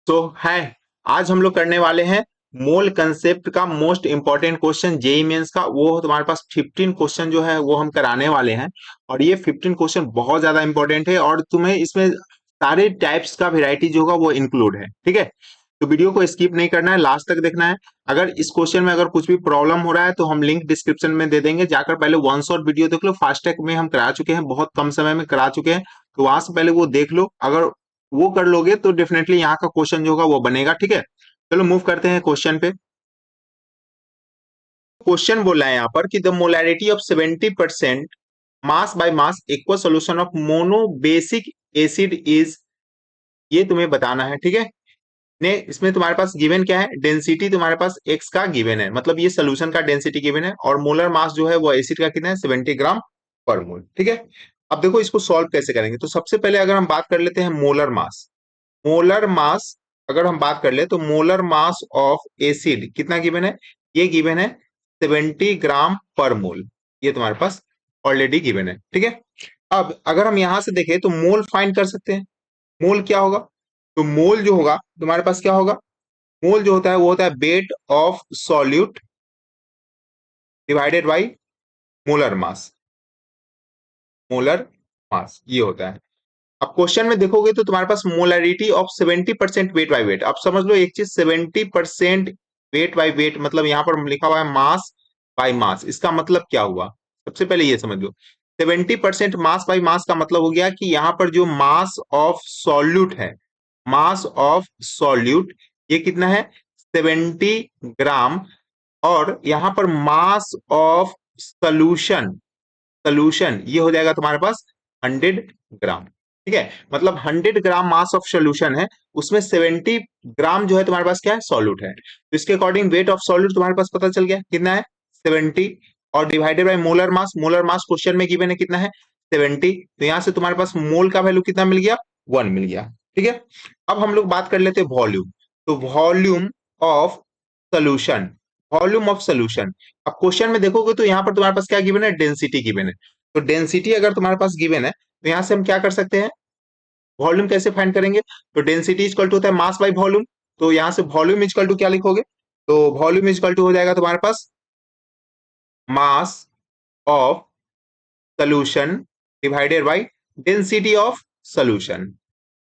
तो है आज हम लोग करने वाले हैं मोल कंसेप्ट का most important question JEE Mains का। वो तुम्हारे पास 15 क्वेश्चन जो है वो हम कराने वाले हैं और ये 15 क्वेश्चन बहुत ज्यादा इंपॉर्टेंट है और तुम्हें इसमें सारे टाइप्स का वेराइटी जो होगा वो इंक्लूड है। ठीक है, तो वीडियो को स्किप नहीं करना है, लास्ट तक देखना है। अगर इस क्वेश्चन में अगर कुछ भी प्रॉब्लम हो रहा है तो हम लिंक डिस्क्रिप्शन में दे देंगे, जाकर पहले वन शॉट वीडियो देख लो। फास्टैग में हम करा चुके हैं, बहुत कम समय में करा चुके हैं, तो वहां से पहले वो देख लो। अगर वो कर लोगे तो डेफिनेटली यहाँ का क्वेश्चन जो होगा वो बनेगा। ठीक है, चलो मूव करते हैं क्वेश्चन पे। क्वेश्चन बोला है यहाँ पर कि the molarity of 70% mass by mass equal solution of mono basic acid is, ये तुम्हें बताना है। ठीक है, ने इसमें तुम्हारे पास गिवन क्या है, डेंसिटी तुम्हारे पास एक्स का गिवन है, मतलब ये सोल्यूशन का डेंसिटी गिवन है, और मोलर मास जो है वो एसिड का कितना है, 70 ग्राम पर मोल। ठीक है, अब देखो इसको सॉल्व कैसे करेंगे। तो सबसे पहले अगर हम बात कर लेते हैं मोलर मास, मोलर मास अगर हम बात कर ले तो मोलर मास ऑफ एसिड कितना गिवन है, ये गिवन है 70 ग्राम पर मोल, ये तुम्हारे पास ऑलरेडी गिवन है। ठीक है, अब अगर हम यहां से देखें तो मोल फाइंड कर सकते हैं। मोल क्या होगा, तो मोल जो होगा तुम्हारे पास क्या होगा, मोल जो होता है वो होता है weight of solute divided by molar mass, molar mass ये होता है। अब क्वेश्चन में देखोगे तो तुम्हारे पास molarity of 70% weight by weight. अब समझ लो एक चीज, 70% वेट बाय वेट मतलब यहाँ पर लिखा हुआ है मास बाय मास, इसका मतलब क्या हुआ, सबसे पहले ये समझ लो। 70% मास बाय मास का मतलब हो गया कि यहाँ पर जो मास ऑफ सॉल्यूट है, मास ऑफ सॉल्यूट ये कितना है, 70 ग्राम, और यहाँ पर मास ऑफ सोल्यूशन, सोल्यूशन ये हो जाएगा तुम्हारे पास 100 ग्राम। ठीक है, मतलब 100 ग्राम मास ऑफ सोल्यूशन है, उसमें 70 ग्राम जो है तुम्हारे पास क्या है, सॉल्यूट है। तो इसके अकॉर्डिंग वेट ऑफ सॉल्यूट तुम्हारे पास पता चल गया कितना है, 70, और divided by molar mass, molar mass question में गिवन है कितना है, 70। तो यहां से तुम्हारे पास मोल का वैल्यू कितना मिल गया, 1 मिल गया। ठीक है, अब हम लोग बात कर लेते हैं वॉल्यूम। तो volume of solution, volume of solution, अब क्वेश्चन में देखोगे तो यहाँ पर तुम्हारे पास क्या गिवन है, डेंसिटी गिवन है। तो डेंसिटी अगर तुम्हारे पास गिवन है तो यहां से हम क्या कर सकते हैं, वॉल्यूम कैसे फाइंड करेंगे। तो डेंसिटी इक्वल टू होता है मास बाय वॉल्यूम, तो यहां से वॉल्यूम इक्वल टू क्या लिखोगे, तो वॉल्यूम इक्वल टू हो जाएगा तुम्हारे पास mass of solution divided by density of solution.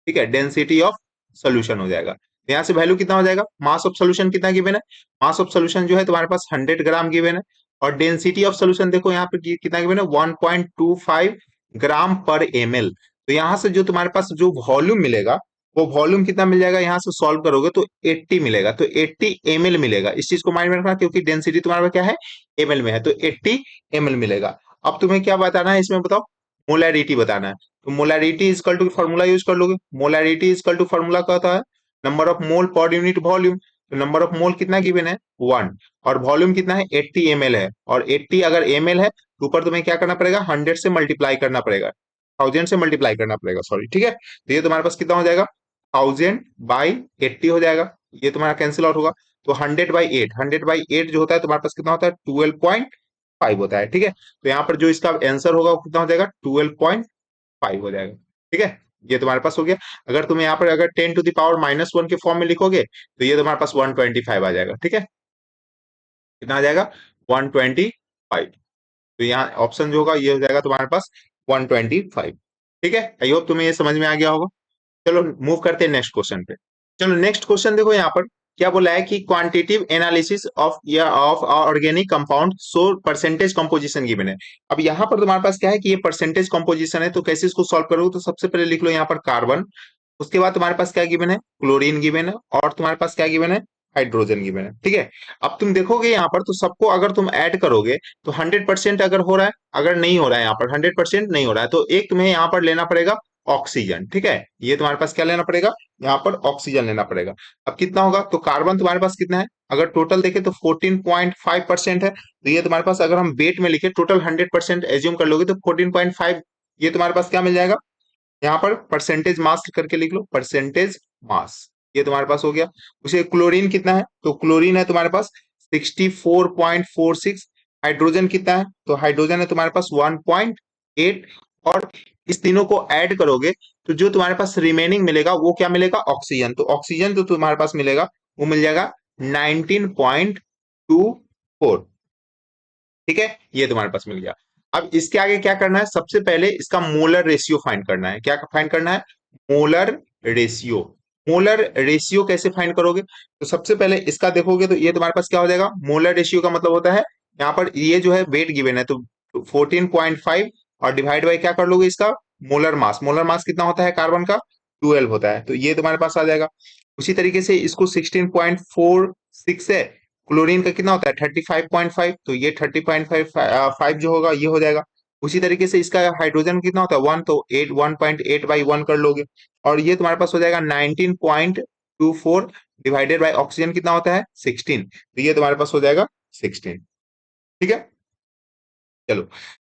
ठीक है, डेंसिटी ऑफ सोल्यूशन हो जाएगा। तो यहाँ से वैल्यू कितना हो जाएगा, मास ऑफ सोल्यूशन कितना गिवन है, मास ऑफ सोल्यूशन जो है तुम्हारे पास 100 ग्राम गिवन है, और डेंसिटी ऑफ सोल्यूशन देखो यहाँ पे कितना गिवन है, 1.25 ग्राम पर एमएल। तो यहाँ से जो तुम्हारे पास जो वॉल्यूम मिलेगा, वो वॉल्यूम कितना मिल जाएगा, यहाँ से सॉल्व करोगे तो 80 मिलेगा, तो 80 एमएल मिलेगा। इस चीज को माइंड में रखना, क्योंकि डेंसिटी तुम्हारा क्या है, एमएल में है, तो 80 एमएल मिलेगा। अब तुम्हें क्या बताना है इसमें बताओ, मोलैरिटी बताना है। तो molarity equal to formula use कर लोगे, मोलैरिटी इक्वल टू फॉर्मूला क्या होता है, number of mole per unit volume. तो नंबर ऑफ मोल कितना गिवन है, 1, और वॉल्यूम कितना है, 80 एमएल है, और 80 अगर एमएल है तो ऊपर तुम्हें क्या करना पड़ेगा, 100 से मल्टीप्लाई करना पड़ेगा, 1000 से मल्टीप्लाई करना पड़ेगा, सॉरी। ठीक है, तो ये तुम्हारे पास कितना हो जाएगा, 1000/80 हो जाएगा, ये तुम्हारा कैंसिल आउट होगा। तो 100/8, 100/8 जो होता है तुम्हारे पास कितना होता है, 12.5 होता है। ठीक है, तो यहाँ पर जो इसका आंसर होगा वो कितना हो जाएगा, 12.5 हो जाएगा। ठीक है, ये तुम्हारे पास हो गया। अगर तुम यहाँ पर अगर 10⁻⁻1 के फॉर्म में लिखोगे तो ये तुम्हारे पास 125 आ जाएगा। ठीक है, कितना आ जाएगा, 125। तो यहाँ ऑप्शन जो होगा ये हो जाएगा तुम्हारे पास 125। ठीक है, आई होप तुम्हें ये समझ में आ गया होगा। चलो मूव करते हैं नेक्स्ट क्वेश्चन पे। चलो नेक्स्ट क्वेश्चन देखो, यहाँ पर क्या बोला है कि quantitative analysis of of organic compound so percentage composition given है। अब यहाँ पर तुम्हारे पास क्या है कि ये परसेंटेज कंपोजिशन है, तो कैसे इसको सॉल्व करोगे, तो सबसे पहले लिख लो यहाँ पर कार्बन, उसके बाद तुम्हारे पास क्या गिवन है, क्लोरीन गिवन है, और तुम्हारे पास क्या गिवन है, हाइड्रोजन गिवन है। ठीक है, अब तुम देखोगे यहाँ पर तो सबको अगर तुम ऐड करोगे तो 100% अगर हो रहा है, अगर नहीं हो रहा है यहाँ पर 100% नहीं हो रहा है, तो एक तुम्हें यहाँ पर लेना पड़ेगा ऑक्सीजन। ठीक है, ये तुम्हारे पास क्या लेना पड़ेगा, यहाँ पर ऑक्सीजन लेना पड़ेगा। अब कितना होगा, तो कार्बन तुम्हारे पास कितना है, अगर टोटल देखे तो 14.5% है, तो ये तुम्हारे पास अगर हम वेट में लिखे टोटल 100% एज्यूम कर लोगे तो 14.5, ये तुम्हारे पास क्या मिल जाएगा, यहाँ पर परसेंटेज मास करके लिख लो, परसेंटेज मास, ये तुम्हारे पास हो गया। उसे क्लोरीन कितना है, तो क्लोरीन है तुम्हारे पास 64.46, हाइड्रोजन कितना है, तो हाइड्रोजन है तुम्हारे पास 1.8, और इस तीनों को ऐड करोगे तो जो तुम्हारे पास रिमेनिंग मिलेगा वो क्या मिलेगा, ऑक्सीजन। तो ऑक्सीजन तो तुम्हारे पास मिलेगा वो मिल जाएगा 19.24। ठीक है, ये तुम्हारे पास मिल गया। अब इसके आगे क्या करना है, सबसे पहले इसका मोलर रेशियो फाइंड करना है। क्या फाइंड करना है, मोलर रेशियो। मोलर रेशियो कैसे फाइंड करोगे, तो सबसे पहले इसका देखोगे तो ये तुम्हारे पास क्या हो जाएगा, मोलर रेशियो का मतलब होता है यहाँ पर ये जो है वेट गिवन है तो 14.5 और डिवाइड बाई क्या कर लोगे इसका मोलर मास। मोलर मास कितना होता है कार्बन का, 12 होता है, तो ये तुम्हारे पास आ जाएगा। उसी तरीके से इसको 16.46 है, क्लोरीन का कितना होता है 35.5, तो ये 30.5 जो होगा ये हो जाएगा। उसी तरीके से इसका हाइड्रोजन कितना होता है 1, तो 1.8/1 कर लोगे और ये तुम्हारे पास हो जाएगा 19.24 डिवाइडेड बाय ऑक्सीजन कितना होता है 16, तो ये तुम्हारे पास हो जाएगा 16। ठीक है, चलो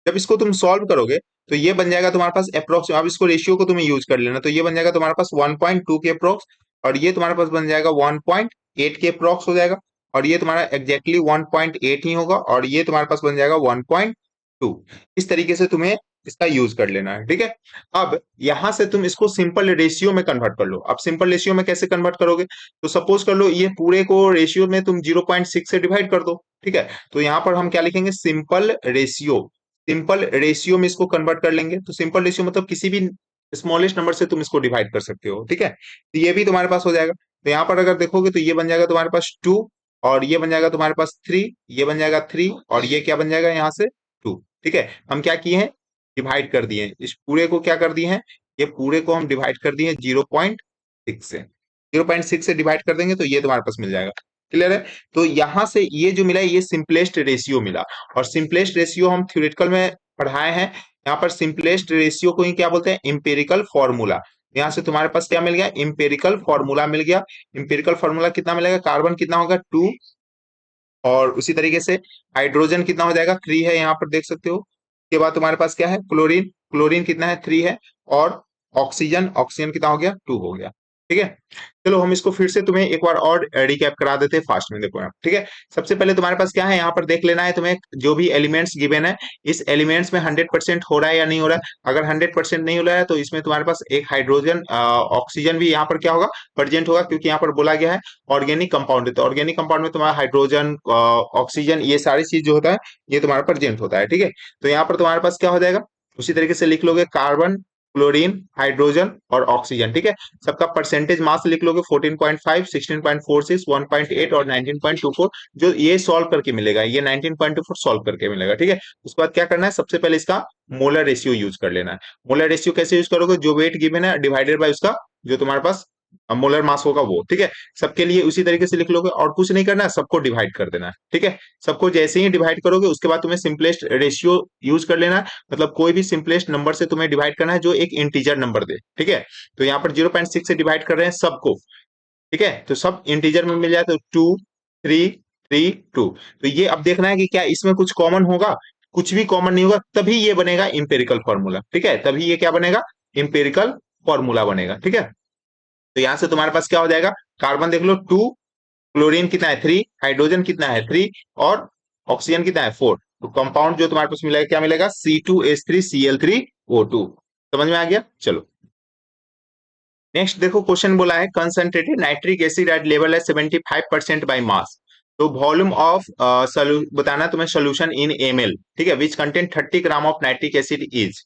जब इसको तुम सॉल्व करोगे तो ये बन जाएगा तुम्हारे पास अप्रोक्स, अब इसको रेशियो को तुम्हें यूज कर लेना, तो ये बन जाएगा तुम्हारे पास 1.2 के अप्रोक्स और ये तुम्हारे पास बन जाएगा 1.8 के अप्रोक्स हो जाएगा और ये तुम्हारा एग्जैक्टली 1.8 ही होगा और ये तुम्हारे पास बन जाएगा 1.2। इस तरीके से तुम्हें इसका यूज कर लेना है। ठीक है, अब यहां से तुम इसको सिंपल रेशियो में कन्वर्ट कर लो। अब सिंपल रेशियो में कैसे कन्वर्ट करोगे, तो सपोज कर लो ये पूरे को रेशियो में तुम 0.6 से डिवाइड कर दो। ठीक है, तो यहां पर हम क्या लिखेंगे, सिंपल रेशियो। सिंपल रेशियो में इसको कन्वर्ट कर लेंगे, तो सिंपल रेशियो मतलब किसी भी स्मॉलेस्ट नंबर से तुम इसको डिवाइड कर सकते हो। ठीक है, तो ये भी तुम्हारे पास हो जाएगा। तो यहाँ पर अगर देखोगे तो ये बन जाएगा तुम्हारे पास 2 और ये बन जाएगा तुम्हारे पास 3, ये बन जाएगा 3 और ये क्या बन जाएगा यहाँ से 2। ठीक है, हम क्या किए हैं, डिवाइड कर दिए हैं, इस पूरे को क्या कर दिए हैं, ये पूरे को हम डिवाइड कर दिए 0.6 से। 0.6 से डिवाइड कर देंगे तो ये तुम्हारे पास मिल जाएगा। क्लियर है, तो यहां से ये जो मिला ये सिंपलेस्ट रेशियो मिला और सिंपलेस्ट रेशियो हम थ्योरेटिकल में पढ़ाए हैं। यहाँ पर सिंपलेस्ट रेशियो को ही क्या बोलते हैं, इंपेरिकल फॉर्मूला। यहाँ से तुम्हारे पास क्या मिल गया, इंपेरिकल फॉर्मूला मिल गया। इंपेरिकल फॉर्मूला कितना मिलेगा, कार्बन कितना होगा 2 और उसी तरीके से हाइड्रोजन कितना हो जाएगा 3 है, यहाँ पर देख सकते हो। उसके बाद तुम्हारे पास क्या है, क्लोरीन, क्लोरीन कितना है 3 है और ऑक्सीजन, ऑक्सीजन कितना हो गया 2 हो गया। ठीक है, चलो हम इसको फिर से तुम्हें एक बार और रिकैप करा देते हैं फास्ट में, देखो यहाँ। ठीक है, सबसे पहले तुम्हारे पास क्या है, यहाँ पर देख लेना है तुम्हें जो भी एलिमेंट्स गिवन है इस एलिमेंट्स में 100% हो रहा है या नहीं हो रहा है। अगर 100% नहीं हो रहा है तो इसमें तुम्हारे पास एक हाइड्रोजन ऑक्सीजन भी यहाँ पर क्या होगा प्रेजेंट होगा, क्योंकि यहाँ पर बोला गया है ऑर्गेनिक कंपाउंड है, तो ऑर्गेनिक कंपाउंड में तुम्हारा हाइड्रोजन ऑक्सीजन ये सारी चीज जो होता है ये तुम्हारा प्रेजेंट होता है। ठीक है, तो यहाँ पर तुम्हारे पास क्या हो जाएगा, उसी तरीके से लिख लोगे कार्बन, क्लोरीन, हाइड्रोजन और ऑक्सीजन। ठीक है, सबका परसेंटेज मास लिख लोगे 14.5, 16.46, 1.8 और 19.24। जो ये सॉल्व करके मिलेगा ये 19.24 सॉल्व करके मिलेगा। ठीक है, उसके बाद क्या करना है, सबसे पहले इसका मोलर रेशियो यूज कर लेना है। मोलर रेशियो कैसे यूज करोगे, जो वेट गिवन है डिवाइडेड बाय उसका जो तुम्हारे पास मोलर मास होगा वो। ठीक है, सबके लिए उसी तरीके से लिख लोगे और कुछ नहीं करना है, सबको डिवाइड कर देना है। ठीक है, सबको जैसे ही डिवाइड करोगे उसके बाद तुम्हें सिंपलेस्ट रेशियो यूज कर लेना है, मतलब कोई भी सिंपलेस्ट नंबर से तुम्हें डिवाइड करना है जो एक इंटीजर नंबर दे। ठीक है, तो यहाँ पर 0.6 से डिवाइड कर रहे हैं सबको। ठीक है, तो सब इंटीजर में मिल जाए तो 2, 3, 3, 2। तो ये अब देखना है कि क्या इसमें कुछ कॉमन होगा, कुछ भी कॉमन नहीं होगा तभी ये बनेगा इंपेरिकल फॉर्मूला। ठीक है, तभी ये क्या बनेगा, इंपेरिकल फॉर्मूला बनेगा। ठीक है, तो यहां से तुम्हारे पास क्या हो जाएगा, कार्बन देख लो 2, क्लोरीन कितना है 3, हाइड्रोजन कितना है 3 और ऑक्सीजन कितना है 4। तो कंपाउंड जो तुम्हारे पास मिलेगा क्या मिलेगा, C2H3Cl3O2। समझ में आ गया, चलो नेक्स्ट देखो क्वेश्चन बोला है concentrated nitric acid at level है 75% बाय मास, तो वॉल्यूम ऑफ बताना है तुम्हें सोल्यूशन इन ml। ठीक है, which content 30 gram of nitric acid is.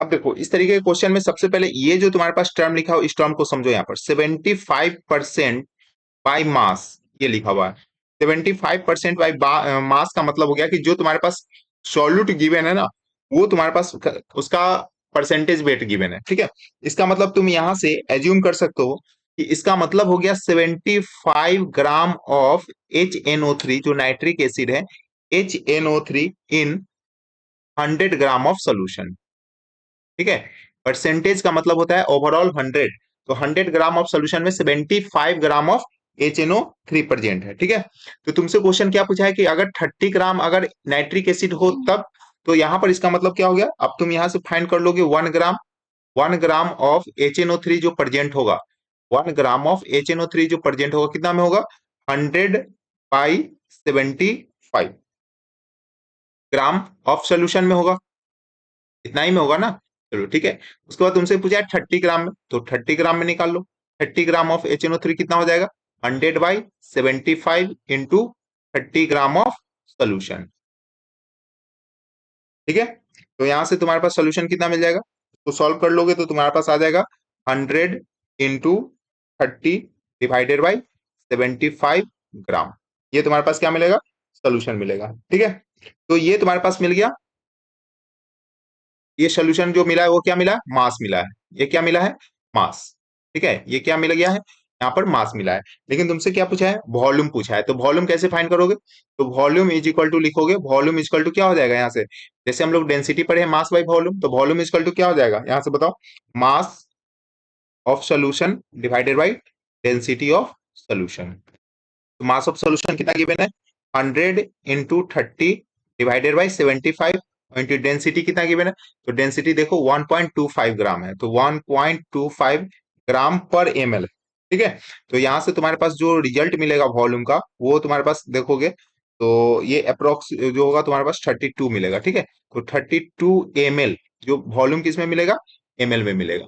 अब देखो इस तरीके के क्वेश्चन में सबसे पहले ये जो तुम्हारे पास टर्म लिखा हो इस टर्म को समझो। यहाँ पर 75% बाय मास ये लिखा हुआ है। 75% बाय मास का मतलब हो गया कि जो तुम्हारे पास सॉल्यूट गिवन है ना वो तुम्हारे पास उसका परसेंटेज वेट गिवन है। ठीक है, इसका मतलब तुम यहां से एज्यूम कर सकते हो कि इसका मतलब हो गया 75 ग्राम ऑफ HNO3 जो नाइट्रिक एसिड है, HNO3 in 100 gram of solution. ठीक है, परसेंटेज का मतलब होता है ओवरऑल 100, तो 100 ग्राम ऑफ सोल्यूशन में 75 ग्राम ऑफ HNO3 प्रेजेंट है। ठीक है, तो तुमसे क्वेश्चन क्या पूछा है कि अगर 30 ग्राम अगर नाइट्रिक एसिड हो तब, तो यहां पर इसका मतलब क्या हो गया, अब तुम यहां से फाइंड कर लोगे 1 ग्राम, 1 ग्राम ऑफ HNO3 जो प्रेजेंट होगा, 1 ग्राम ऑफ HNO3 जो प्रेजेंट होगा कितना में होगा 100/75 ग्राम ऑफ सोल्यूशन में होगा, इतना ही में होगा ना। चलो ठीक है। उसके बाद तुमसे पूछा है 30 ग्राम में, तो 30 ग्राम में निकाल लो। 30 ग्राम ऑफ HNO3 कितना हो जाएगा? 100/75 इंटू 30 ग्राम ऑफ सोल्यूशन। ठीक है, तो यहां से तुम्हारे पास सोल्यूशन कितना मिल जाएगा? तो सॉल्व कर लोगे तो तुम्हारे पास आ जाएगा 100 × 30 / 75 ग्राम। ये तुम्हारे पास क्या मिलेगा? सोल्यूशन मिलेगा। ठीक है, तो ये तुम्हारे पास मिल गया। ये सोल्यूशन जो मिला है वो क्या मिला है? मास मिला है। ये क्या मिला है? मास। ठीक है, ये क्या मिल गया है? यहाँ पर मास मिला है। लेकिन तुमसे क्या पूछा है? वॉल्यूम पूछा है। तो वॉल्यूम कैसे फाइंड करोगे? तो वॉल्यूम इज इक्वल टू लिखोगे, वॉल्यूम इज इक्वल टू क्या हो जाएगा यहाँ से? जैसे हम लोग डेंसिटी पढ़े हैं मास बाई वॉल्यूम, तो वॉल्यूम इज इक्वल टू क्या हो जाएगा यहाँ से बताओ? मास of solution divided by density of solution. तो मास ऑफ सोल्यूशन कितना गिवन है? 100 × 30 डिवाइडेड बाई 75 इंटू डेंसिटी कितना गिवन है? तो डेंसिटी देखो 1.25 ग्राम है, तो 1.25 ग्राम पर ml। ठीक है, तो यहां से तुम्हारे पास जो रिजल्ट मिलेगा वॉल्यूम का, वो तुम्हारे पास देखोगे तो ये अप्रोक्स जो होगा तुम्हारे पास 32 मिलेगा। ठीक है, तो 32 ml जो वॉल्यूम किस में मिलेगा? ml में मिलेगा।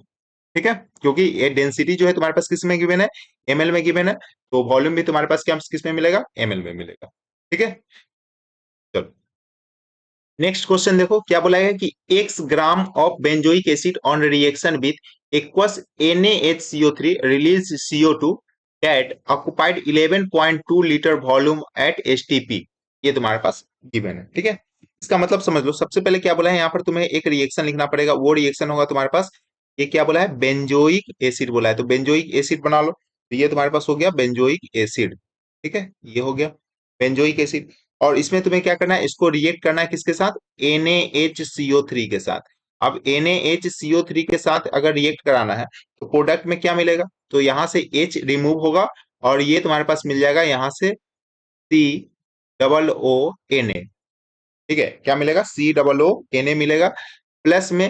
ठीक है, क्योंकि ये डेंसिटी जो है तुम्हारे पास किस में गिवन है? ml में गिवन है, तो वॉल्यूम भी तुम्हारे पास क्या किस में मिलेगा? ml में मिलेगा। ठीक है, चलो नेक्स्ट क्वेश्चन देखो क्या बोला है कि x gram of benzoic acid on reaction with aqueous NaHCO3 release CO2 that occupied 11.2 litre volume at STP। ये तुम्हारे पास गिवन है। ठीक है, इसका मतलब समझ लो। सबसे पहले क्या बोला है यहाँ पर? तुम्हें एक रिएक्शन लिखना पड़ेगा। वो रिएक्शन होगा तुम्हारे पास, ये क्या बोला है? बेंजोइक एसिड बोला है, तो बेंजोइक एसिड बना लो। तो ये तुम्हारे पास हो गया बेंजोइक एसिड। ठीक है, ये हो गया बेंजोइक एसिड। और इसमें तुम्हें क्या करना है? इसको रिएक्ट करना है किसके साथ? NaHCO3 के साथ। अब NaHCO3 के साथ अगर रिएक्ट कराना है तो प्रोडक्ट में क्या मिलेगा? तो यहां से H रिमूव होगा और ये तुम्हारे पास मिल जाएगा यहाँ से COO Na। ठीक है, क्या मिलेगा? COO Na मिलेगा, प्लस में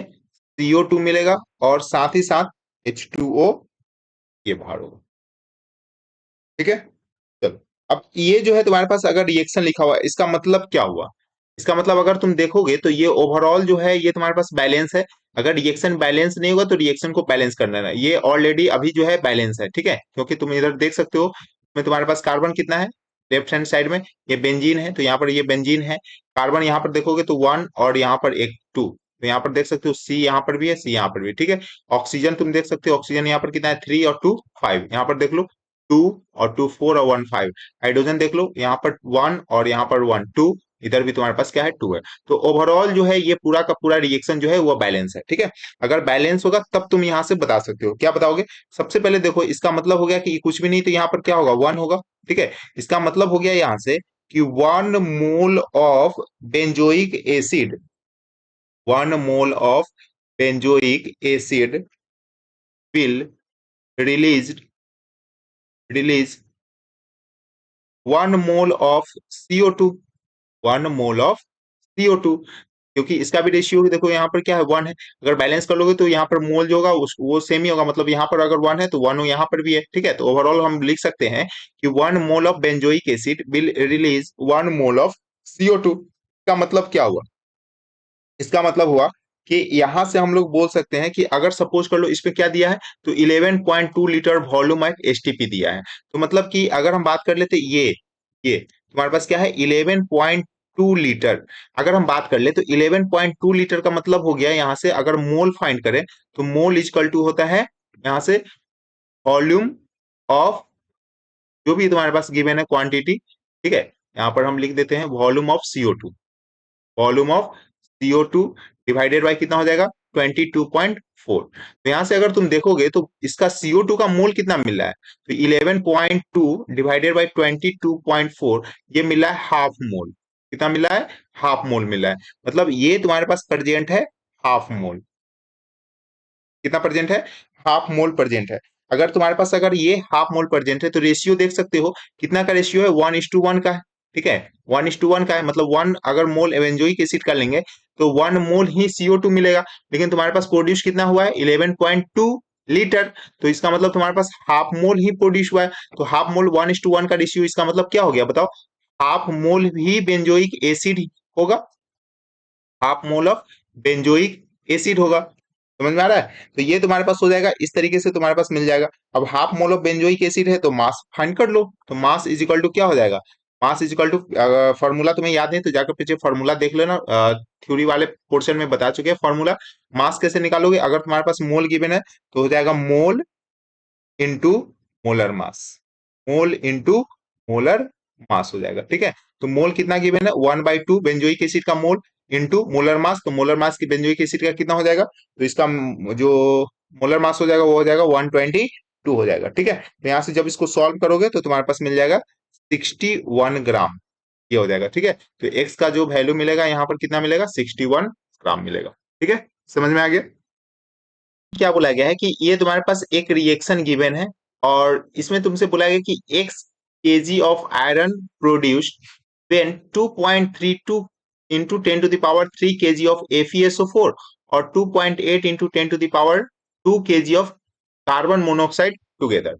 CO2 मिलेगा और साथ ही साथ H2O ये बाहर होगा। ठीक है, चलो अब ये जो है तुम्हारे पास अगर रिएक्शन लिखा हुआ है, इसका मतलब क्या हुआ? इसका मतलब अगर तुम देखोगे तो ये ओवरऑल जो है ये तुम्हारे पास बैलेंस है। अगर रिएक्शन बैलेंस नहीं होगा तो रिएक्शन को बैलेंस करना है। ये ऑलरेडी अभी जो है बैलेंस है। ठीक है, क्योंकि तुम इधर देख सकते हो में तुम्हारे पास कार्बन कितना है? लेफ्ट हैंड साइड में ये बेंजीन है, तो यहाँ पर ये बेंजीन है। कार्बन यहाँ पर देखोगे तो 1 और यहाँ पर एक 2। तो यहाँ पर देख सकते हो C यहाँ पर भी है, C यहाँ पर भी। ठीक है, ऑक्सीजन तुम देख सकते हो, ऑक्सीजन यहाँ पर कितना है? 3 और 2 5। यहाँ पर देख लो 2 और 2 4 और 1 5। हाइड्रोजन देख लो, यहाँ पर 1 और यहाँ पर 1 2। इधर भी तुम्हारे पास क्या है? 2 है। तो ओवरऑल जो है ये पूरा का पूरा रिएक्शन जो है वो बैलेंस है। ठीक है, अगर बैलेंस होगा तब तुम यहाँ से बता सकते हो। क्या बताओगे? सबसे पहले देखो, इसका मतलब हो गया कि कुछ भी नहीं तो यहाँ पर क्या होगा? 1 होगा। ठीक है, इसका मतलब हो गया यहाँ से कि 1 mole of benzoic acid, 1 mole of benzoic acid will release 1 mole of CO2। 1 mole of CO2, क्योंकि इसका भी रेशियो देखो यहाँ पर क्या है? 1 है। अगर बैलेंस कर लोगे तो यहाँ पर मोल जो होगा वो सेम ही होगा। मतलब यहाँ पर अगर 1 है तो 1 यहाँ पर भी है। ठीक है, तो ओवरऑल हम लिख सकते हैं कि 1 mole of benzoic acid will release 1 mole of CO2। का मतलब क्या हुआ? इसका मतलब हुआ कि यहां से हम लोग बोल सकते हैं कि अगर सपोज कर लो इस पे क्या दिया है, तो 11.2 लीटर वॉल्यूम एट STP दिया है। तो मतलब कि अगर हम बात कर लेते ये तुम्हारे पास क्या है? 11.2 लीटर। अगर हम बात कर ले तो 11.2 लीटर का मतलब हो गया यहाँ से अगर मोल फाइंड करें तो मोल इजकल टू होता है यहाँ से वॉल्यूम ऑफ जो भी तुम्हारे पास गिवन है क्वांटिटी। ठीक है, यहाँ पर हम लिख देते हैं volume of CO2। Volume of CO2 divided by कितना हो जाएगा? 22.4। तो यहां से अगर तुम देखोगे तो इसका CO2 का मोल कितना मिल रहा है? तो 11.2 डिवाइडेड बाय 22.4, ये मिला है हाफ मोल। कितना मिला है? हाफ मोल मिला है। मतलब ये तुम्हारे पास प्रेजेंट है हाफ मोल। कितना प्रेजेंट है? हाफ मोल प्रेजेंट है। अगर तुम्हारे पास अगर ये हाफ मोल प्रेजेंट है तो रेशियो देख सकते हो कितना का रेशियो है? 1:1 का है। ठीक है, 1:1 का है, मतलब 1 अगर मोल एवेंजोइक एसिड का लेंगे तो 1 मोल ही CO2 मिलेगा। लेकिन तुम्हारे पास प्रोड्यूस कितना हुआ है? 11.2 लीटर। तो इसका मतलब तुम्हारे पास हाफ मोल ही प्रोड्यूस हुआ है। तो हाफ मोल 1:1 का रेशियो, इसका मतलब क्या हो गया बताओ? हाफ मोल ही बेंजोइक एसिड होगा। Half mole of benzoic acid होगा। समझ में आ रहा है? तो ये तुम्हारे पास हो जाएगा, इस तरीके से तुम्हारे पास मिल जाएगा। अब half mole of benzoic acid है तो मास फाइंड कर लो। तो मास इज इक्वल टू क्या हो जाएगा? Mass is equal to, formula तुम्हें याद नहीं तो जाकर पीछे फॉर्मूला देख लेना, थ्योरी वाले पोर्शन में बता चुके हैं फॉर्मूला। मास कैसे निकालोगे? अगर तुम्हारे पास मोल गिवन है तो हो जाएगा मोल into molar mass, mole into molar मास हो जाएगा। ठीक है, तो मोल कितना गिवन है? 1/2 बेंजोइक एसिड का मोल इंटू मोलर मास, तो मोलर मास की बेंजोइक एसिड का कितना हो जाएगा? तो इसका जो मोलर मास हो जाएगा वो हो जाएगा 122 हो जाएगा। ठीक है, तो यहां से जब इसको सॉल्व करोगे तो तुम्हारे पास मिल जाएगा 61 ग्राम, ये हो जाएगा। ठीक है, तो एक्स का जो वैल्यू मिलेगा यहाँ पर कितना मिलेगा? 61 ग्राम मिलेगा। ठीक है, समझ में आ गया? क्या बोला गया है कि ये तुम्हारे पास एक रिएक्शन गिवन है और इसमें तुमसे बोला गया कि x kg of iron produced when 2.32 into 10 to the power 3 kg of FeSO4 और 2.8 into 10 to the power 2 kg of carbon monoxide together.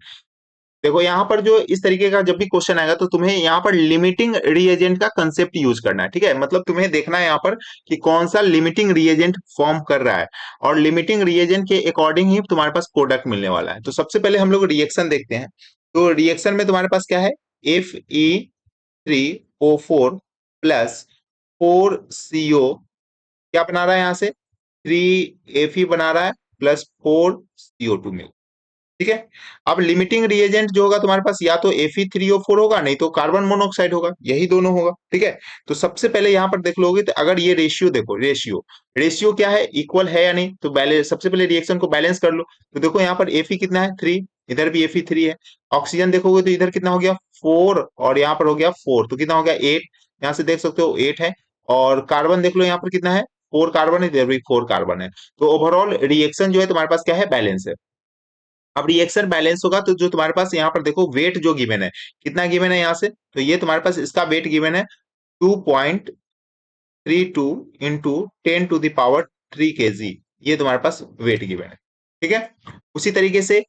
देखो यहाँ पर जो इस तरीके का जब भी क्वेश्चन आएगा तो तुम्हें यहाँ पर लिमिटिंग रिएजेंट का कंसेप्ट यूज करना है। ठीक है, मतलब तुम्हें देखना है यहाँ पर कि कौन सा लिमिटिंग रिएजेंट फॉर्म कर रहा है और लिमिटिंग रिएजेंट के अकॉर्डिंग ही तुम्हारे पास प्रोडक्ट मिलने वाला है। तो सबसे पहले हम लोग रिएक्शन देखते हैं। तो रिएक्शन में तुम्हारे पास क्या है? Fe3O4 प्लस 4CO क्या बना रहा है? यहाँ से 3Fe बना रहा है प्लस 4CO2 मिल। ठीक है, अब लिमिटिंग रिएजेंट जो होगा तुम्हारे पास या तो Fe3O4 होगा, नहीं तो कार्बन मोनोऑक्साइड होगा, यही दोनों होगा। ठीक है, तो सबसे पहले यहाँ पर देख लोगे तो अगर ये रेशियो देखो, रेशियो रेशियो क्या है? इक्वल है या नहीं? तो बैलेंस, सबसे पहले रिएक्शन को बैलेंस कर लो। तो देखो यहाँ पर Fe कितना है? 3, इधर भी Fe3 है। ऑक्सीजन देखोगे तो इधर कितना हो गया? 4 और यहाँ पर हो गया 4, तो कितना हो गया? 8। यहाँ से देख सकते हो 8 है। और कार्बन देख लो यहाँ पर कितना है? 4 कार्बन है, इधर भी 4 कार्बन है। तो ओवरऑल रिएक्शन जो है तुम्हारे पास क्या है? बैलेंस है। अब रिएक्शन बैलेंस होगा तो जो तुम्हारे पास यहाँ पर देखो वेट जो गिवन है, कितना गिवन है यहाँ से? तो ये तुम्हारे पास इसका वेट गिवन है 2.32 into 10 to the power 3 kg, ये तुम्हारे पास वेट गिवन है। ठीक है, उसी तरीके से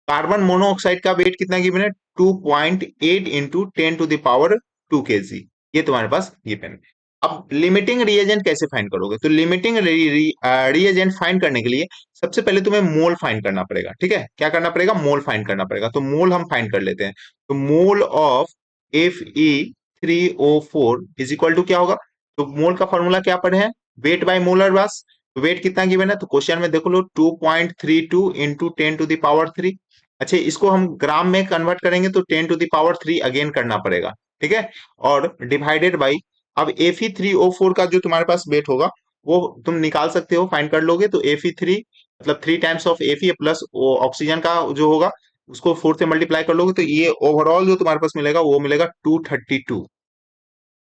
कार्बन मोनोऑक्साइड का वेट कितना गिवन है? 2.8 into 10 to the power 2 kg, ये तुम्हारे पास गिवन है। अब लिमिटिंग रिएजेंट कैसे फाइंड करोगे? तो लिमिटिंग रिएजेंट फाइंड करने के लिए सबसे पहले तुम्हें मोल फाइंड करना पड़ेगा। ठीक है, क्या करना पड़ेगा? मोल फाइंड करना पड़ेगा। तो मोल हम फाइंड कर लेते हैं। तो mole of Fe3O4 is equal to क्या होगा? तो मोल का फॉर्मूला क्या पढ़े हैं? Weight by molar mass. Weight कितना गिवन है? तो क्वेश्चन में देखो लो 2.32 इंटू 10 to the power 3। अच्छा, इसको हम ग्राम में कन्वर्ट करेंगे तो 10 to the power 3 अगेन करना पड़ेगा। ठीक है, और डिवाइडेड बाई, अब Fe3O4 का जो तुम्हारे पास वेट होगा वो तुम निकाल सकते हो, फाइंड कर लोगे। तो Fe3 मतलब 3 times of Fe plus oxygen का जो होगा उसको 4 से मल्टीप्लाई कर लोगे तो ये ओवरऑल जो तुम्हारे पास मिलेगा वो मिलेगा 232।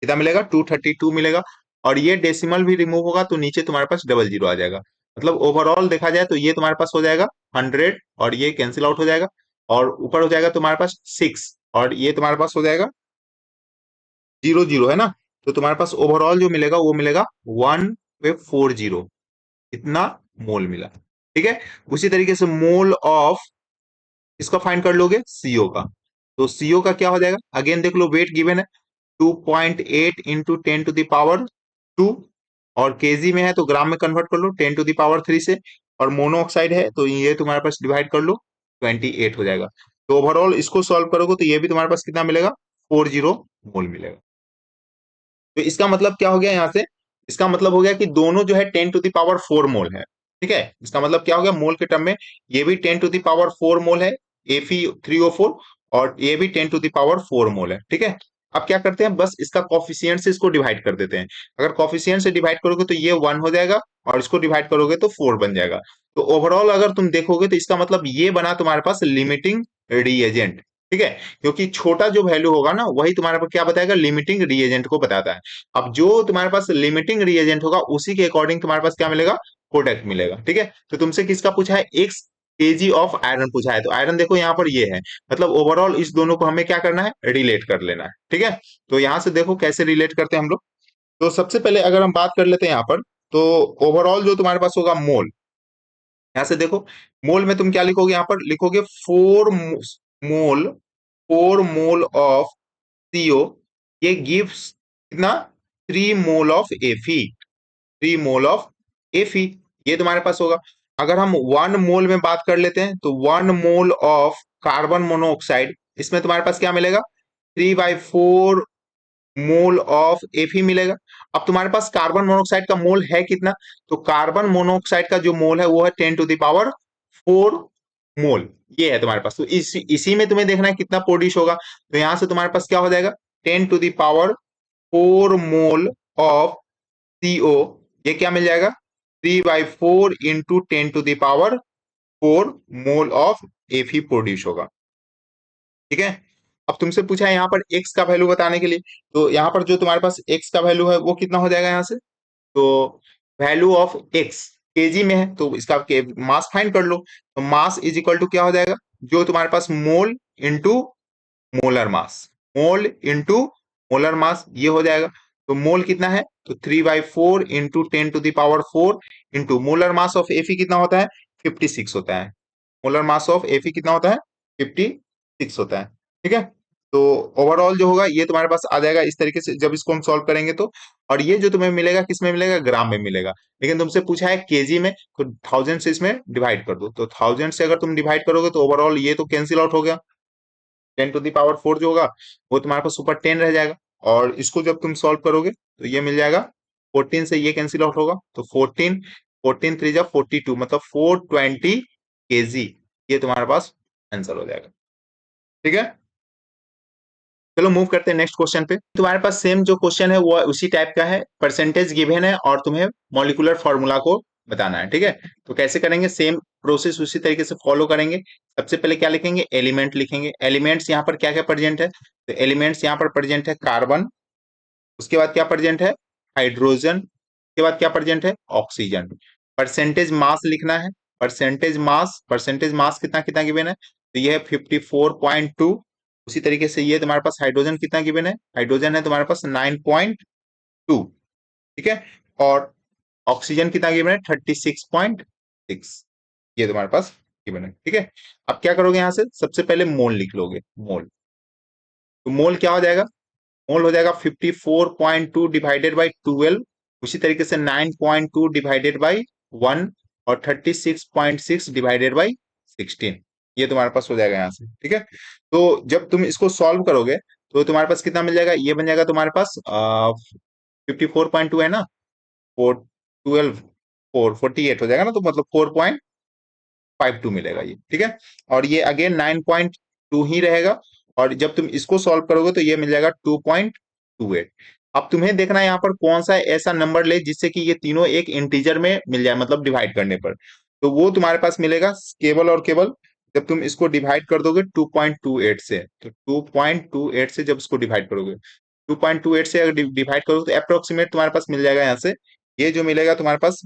कितना मिलेगा? 232 मिलेगा। और ये डेसिमल भी रिमूव होगा तो नीचे तुम्हारे पास डबल जीरो आ जाएगा। मतलब ओवरऑल देखा जाए तो ये तुम्हारे पास हो जाएगा 100 और ये कैंसिल आउट हो जाएगा। और ऊपर हो जाएगा तुम्हारे पास 6 और ये तुम्हारे पास हो जाएगा 00, है ना? तो तुम्हारे पास ओवरऑल जो मिलेगा वो मिलेगा 140, इतना मोल मिला। ठीक है, उसी तरीके से मोल ऑफ, इसका फाइंड कर लोगे सीओ का। तो सीओ का क्या हो जाएगा? अगेन देख लो, वेट गिवन है 2.8 इंटू 10 to the power 2 और केजी में है तो ग्राम में कन्वर्ट कर लो 10 to the power 3 से। और मोनोऑक्साइड है तो ये तुम्हारे पास डिवाइड कर लो 28 हो जाएगा। तो ओवरऑल इसको सॉल्व करोगे तो ये भी तुम्हारे पास कितना मिलेगा? 40 मोल मिलेगा। तो इसका मतलब क्या हो गया यहाँ से? इसका मतलब हो गया कि दोनों जो है 10 to the power 4 मोल है। ठीक है, इसका मतलब क्या हो गया? मोल के टर्म में ये भी 10 to the power 4 मोल है Fe3O4 और ये भी 10 to the power 4 मोल है। ठीक है, अब क्या करते हैं? बस इसका कॉफिशिएंट से इसको डिवाइड कर देते हैं। अगर कॉफिशिएंट से डिवाइड करोगे तो ये 1 हो जाएगा और इसको डिवाइड करोगे तो 4 बन जाएगा। तो ओवरऑल अगर तुम देखोगे तो इसका मतलब ये बना तुम्हारे पास लिमिटिंग रिएजेंट। ठीक है, क्योंकि छोटा जो वैल्यू होगा ना वही तुम्हारे पास क्या बताएगा? लिमिटिंग रिएजेंट को बताता है। अब जो तुम्हारे पास लिमिटिंग रिएजेंट होगा उसी के अकॉर्डिंग तुम्हारे पास क्या मिलेगा? प्रोडक्ट मिलेगा। ठीक है, तो तुमसे किसका पूछा है? एक्स केजी ऑफ आयरन पूछा है। तो आयरन देखो यहाँ पर ये है, मतलब ओवरऑल इस दोनों को हमें क्या करना है? रिलेट कर लेना है। ठीक है, तो यहाँ से देखो कैसे रिलेट करते हैं हम लोग। तो सबसे पहले अगर हम बात कर लेते हैं यहाँ पर, तो ओवरऑल जो तुम्हारे पास होगा मोल, यहाँ से देखो मोल में तुम क्या लिखोगे? यहाँ पर लिखोगे 4 मोल, 4 मोल ऑफ सीओ, ये गिव्स कितना? 3 मोल ऑफ एफी, 3 मोल ऑफ एफी, ये तुम्हारे पास होगा। अगर हम 1 मोल में बात कर लेते हैं तो 1 मोल ऑफ कार्बन मोनोऑक्साइड, इसमें तुम्हारे पास क्या मिलेगा, 3/4 मोल ऑफ एफ मिलेगा। अब तुम्हारे पास कार्बन मोनोऑक्साइड का मोल है कितना, तो कार्बन मोनोऑक्साइड का जो मोल है वो है 10⁴ मोल, ये है तुम्हारे पास। तो इसी में तुम्हें देखना है कितना प्रोड्यूस होगा, तो यहां से तुम्हारे पास क्या हो जाएगा, 10⁴ मोल ऑफ सीओ, ये क्या मिल जाएगा, 3/4 into 10⁴ mole of F produce होगा। ठीक है, अब तुमसे पूछा है यहाँ पर एक्स का वैल्यू बताने के लिए, तो यहाँ पर जो तुम्हारे पास एक्स का वैल्यू है वो कितना हो जाएगा यहाँ से, तो वैल्यू ऑफ एक्स केजी में है तो इसका मास फाइंड कर लो, तो मास इज इक्वल टू क्या हो जाएगा, जो तुम्हारे पास mole into molar mass, mole into molar mass ये हो जाएगा। तो मोल कितना है, तो 3/4 into 10⁴ into molar mass of एफी कितना होता है, 56 होता है। मोलर मास ऑफ एफी कितना होता है, 56 होता है। ठीक है, तो ओवरऑल जो होगा ये तुम्हारे पास आ जाएगा इस तरीके से जब इसको हम सॉल्व करेंगे तो। और ये जो तुम्हें मिलेगा किस में मिलेगा, ग्राम में मिलेगा, लेकिन तुमसे पूछा है केजी में, तो 1000 से इसमें डिवाइड कर दो, तो 1000 से अगर तुम डिवाइड करोगे तो ओवरऑल ये तो कैंसिल आउट हो गया, 10⁴ जो होगा वो तुम्हारे पास ऊपर 10 रह जाएगा, और इसको जब तुम सॉल्व करोगे तो ये मिल जाएगा, 14 से ये कैंसिल आउट होगा, तो 14, 14 3 जा 42, मतलब 420 kg, ये तुम्हारे पास आंसर हो जाएगा। ठीक है, चलो मूव करते हैं नेक्स्ट क्वेश्चन पे। तुम्हारे पास सेम जो क्वेश्चन है वो उसी टाइप का है, परसेंटेज गिवन है और तुम्हें मॉलिक्यूलर फॉर्मूला को बताना है। ठीक है, तो कैसे करेंगे, सेम प्रोसेस उसी तरीके से फॉलो करेंगे। सबसे पहले क्या लिखेंगे, एलिमेंट लिखेंगे। एलिमेंट्स यहाँ पर क्या क्या प्रेजेंट है, तो एलिमेंट्स यहाँ पर प्रेजेंट है कार्बन, उसके बाद क्या प्रेजेंट है, हाइड्रोजन, उसके बाद क्या प्रेजेंट है, ऑक्सीजन। परसेंटेज मास लिखना है, परसेंटेज मास, परसेंटेज मास कितना कितना गिवन है, तो ये है 54.2। उसी तरीके से ये तुम्हारे पास हाइड्रोजन कितना गिवन है, हाइड्रोजन है तुम्हारे पास 9.2। ठीक है, और ऑक्सीजन कितना गिवन है, 36.6, ये तुम्हारे पास गिवन है। ठीक है, अब क्या करोगे, यहां से सबसे पहले मोल लिख लोगे, मोल, तो मोल क्या हो जाएगा, मोल हो जाएगा 54.2 डिवाइडेड बाई 12, उसी तरीके से 9.2 डिवाइडेड बाई 1, और 36.6 डिवाइडेड बाई 16, ये तुम्हारे पास हो जाएगा यहाँ से। ठीक है, तो जब तुम इसको सॉल्व करोगे तो तुम्हारे पास कितना मिल जाएगा, ये बन जाएगा तुम्हारे पास 54.2 है ना, 412 448 हो जाएगा ना, तो मतलब 4.52 मिलेगा ये। ठीक है, और ये अगेन 9.2 ही रहेगा, और जब तुम इसको सॉल्व करोगे तो ये मिल जाएगा 2.28। अब तुम्हें देखना है यहाँ पर कौन सा ऐसा नंबर ले जिससे कि ये तीनों एक इंटीजर में मिल जाए, मतलब डिवाइड करने पर, तो वो तुम्हारे पास मिलेगा केवल और केवल जब तुम इसको डिवाइड कर दोगे 2.28 से, तो 2.28 से जब इसको डिवाइड करोगे, 2.28 से अगर डिवाइड करोगे तो अप्रोक्सीमेट तुम्हारे पास मिल जाएगा यहाँ से, ये जो मिलेगा तुम्हारे पास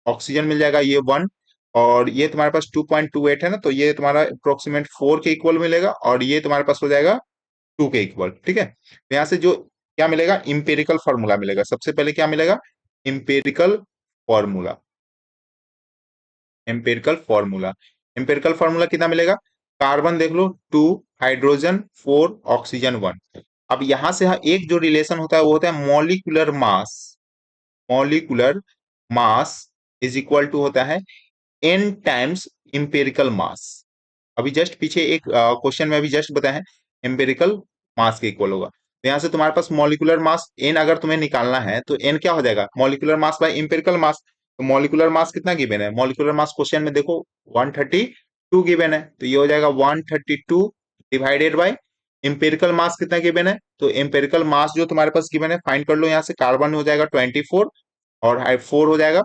ऑक्सीजन मिल जाएगा ये 1, और ये तुम्हारे पास 2.28 है ना, तो ये तुम्हारा अप्रोक्सीमेट 4 के इक्वल मिलेगा, और ये तुम्हारे पास हो जाएगा 2 के इक्वल। ठीक है, तो यहाँ से जो क्या मिलेगा, इंपेरिकल फॉर्मूला मिलेगा। सबसे पहले क्या मिलेगा, empirical formula, empirical formula, empirical formula कितना मिलेगा, कार्बन देख लो 2, हाइड्रोजन 4, ऑक्सीजन 1। अब यहां से एक जो रिलेशन होता है वो होता है molecular mass, molecular mass is equal to होता है n टाइम्स इंपेरिकल मास। अभी जस्ट पीछे एक क्वेश्चन में अभी जस्ट बताया है एम्पेरिकल मास के इक्वल होगा, तो यहाँ से तुम्हारे पास मॉलिक्यूलर मास n अगर तुम्हें निकालना है तो n क्या हो जाएगा, मॉलिक्यूलर मास बाय इंपेरिकल मास। तो मॉलिक्यूलर मास कितना गिवन है, मॉलिक्यूलर मास क्वेश्चन में देखो 132 गिवन है, तो ये हो जाएगा 132 डिवाइडेड बाय इंपेरिकल मास कितना गिवन है, तो इंपेरिकल मास जो तुम्हारे पास गिवन है फाइंड कर लो, यहाँ से कार्बन हो जाएगा 24, और 4 हो जाएगा,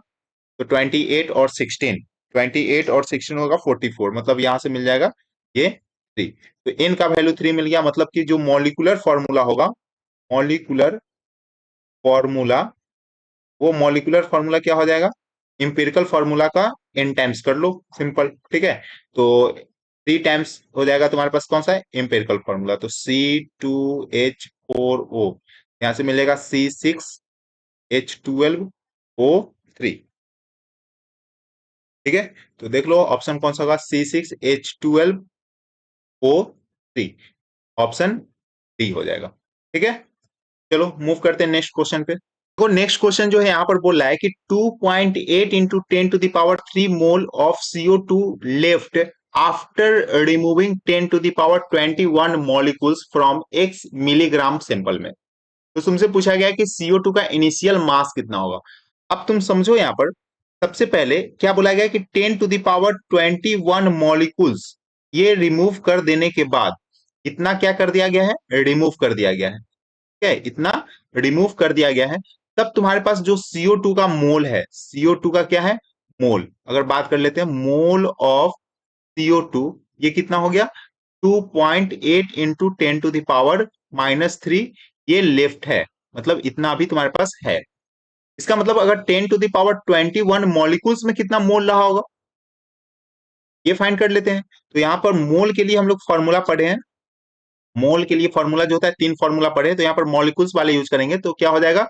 तो 28 और 16, 28 और 16 होगा 44, मतलब यहां से मिल जाएगा ये 3। तो n का वैल्यू 3 मिल गया, मतलब कि जो मॉलिक्यूलर फॉर्मूला होगा, मॉलिक्यूलर फॉर्मूला, वो मॉलिक्यूलर फॉर्मूला क्या हो जाएगा, इंपेरिकल फॉर्मूला का n टाइम्स कर लो, सिंपल। ठीक है, तो 3 टाइम्स हो जाएगा तुम्हारे पास कौन सा है, इंपेरिकल फॉर्मूला, तो C2H4O, यहां से मिलेगा C6H12O3। ठीक है, तो देख लो ऑप्शन कौन सा होगा, C6H12O3, ऑप्शन डी हो जाएगा। ठीक है, चलो मूव करते हैं नेक्स्ट क्वेश्चन पे। देखो नेक्स्ट क्वेश्चन जो है यहाँ पर बोल रहा है कि 2.8 into 10 to the power 3 mole of CO2 left after removing 10 to the power 21 molecules from x milligram sample में। तो तुमसे पूछा गया है कि CO2 का इनिशियल मास कितना होगा। अब तुम समझो यहाँ पर सबसे पहले क्या बोला गया है कि 10 to the power 21 मॉलिक्यूल्स ये रिमूव कर देने के बाद इतना क्या कर दिया गया है, रिमूव कर दिया गया है। ठीक है, इतना रिमूव कर दिया गया है। तब तुम्हारे पास जो CO2 का मोल है, CO2 का क्या है, मोल, अगर बात कर लेते हैं मोल ऑफ CO2, ये कितना हो गया 2.8 इंटू 10 to the power-3, ये लेफ्ट है, मतलब इतना अभी तुम्हारे पास है। इसका मतलब अगर 10 to the power 21 मॉलिक्यूल्स में कितना मोल रहा होगा ये फाइंड कर लेते हैं। तो यहाँ पर मोल के लिए हम लोग फॉर्मूला पढ़े हैं, मोल के लिए फॉर्मूला जो होता है 3 फॉर्मूला पढ़े हैं, तो यहाँ पर मॉलिक्यूल्स वाले यूज करेंगे। तो क्या हो जाएगा,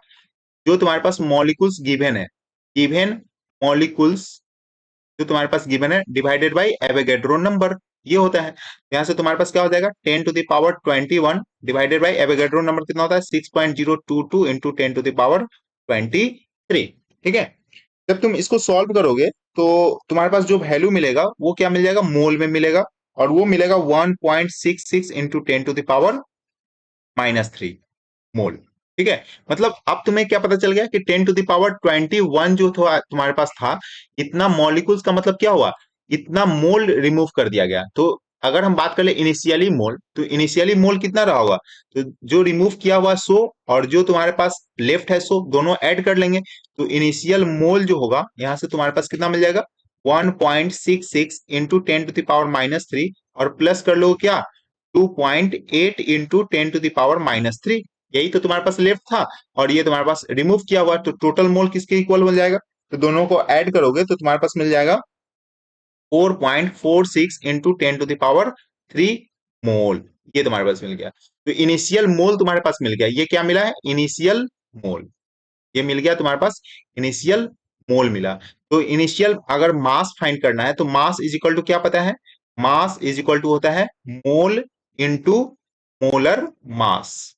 जो तुम्हारे पास मॉलिक्यूल्स गिवन है, गिवन मॉलिक्यूल्स जो तुम्हारे पास गिवन है डिवाइडेड बाय एवोगैड्रो नंबर, ये होता है। यहाँ से तुम्हारे पास क्या हो जाएगा 10 to the power 21 divided by Avogadro number कितना होता है 6.022 इंटू 10 to the power 23। ठीक है, जब तुम इसको सॉल्व करोगे तो तुम्हारे पास जो वैल्यू मिलेगा वो क्या मिल जाएगा, मोल में मिलेगा, और वो मिलेगा 1.66 इंटू 10 to the power-3 मोल। ठीक है, मतलब अब तुम्हें क्या पता चल गया कि 10 to the power 21 जो तुम्हारे पास था, इतना मॉलिक्यूल्स का मतलब क्या हुआ, इतना मोल रिमूव कर दिया गया। तो अगर हम बात कर ले इनिशियली मोल, तो इनिशियली मोल कितना रहा होगा, तो जो रिमूव किया हुआ 100 और जो तुम्हारे पास लेफ्ट है 100, दोनों ऐड कर लेंगे, तो इनिशियल मोल जो होगा यहां से तुम्हारे पास कितना मिल जाएगा 1.66 इंटू 10 to the power-3, और प्लस कर लो क्या 2.8 इंटू 10 to the power-3, यही तो तुम्हारे पास लेफ्ट था, और ये तुम्हारे पास रिमूव किया हुआ, तो टोटल मोल किसके इक्वल हो जाएगा, तो दोनों को ऐड करोगे तो तुम्हारे पास मिल जाएगा 4.46 इंटू 10 to the power 3 मोल, ये तुम्हारे पास मिल गया। तो इनिशियल मोल तुम्हारे पास मिल गया, ये क्या मिला है, इनिशियल मोल, ये मिल गया तुम्हारे पास, इनिशियल मोल मिला। तो इनिशियल अगर मास फाइंड करना है तो मास इज इक्वल टू क्या पता है, मास इज इक्वल टू होता है मोल into molar mass,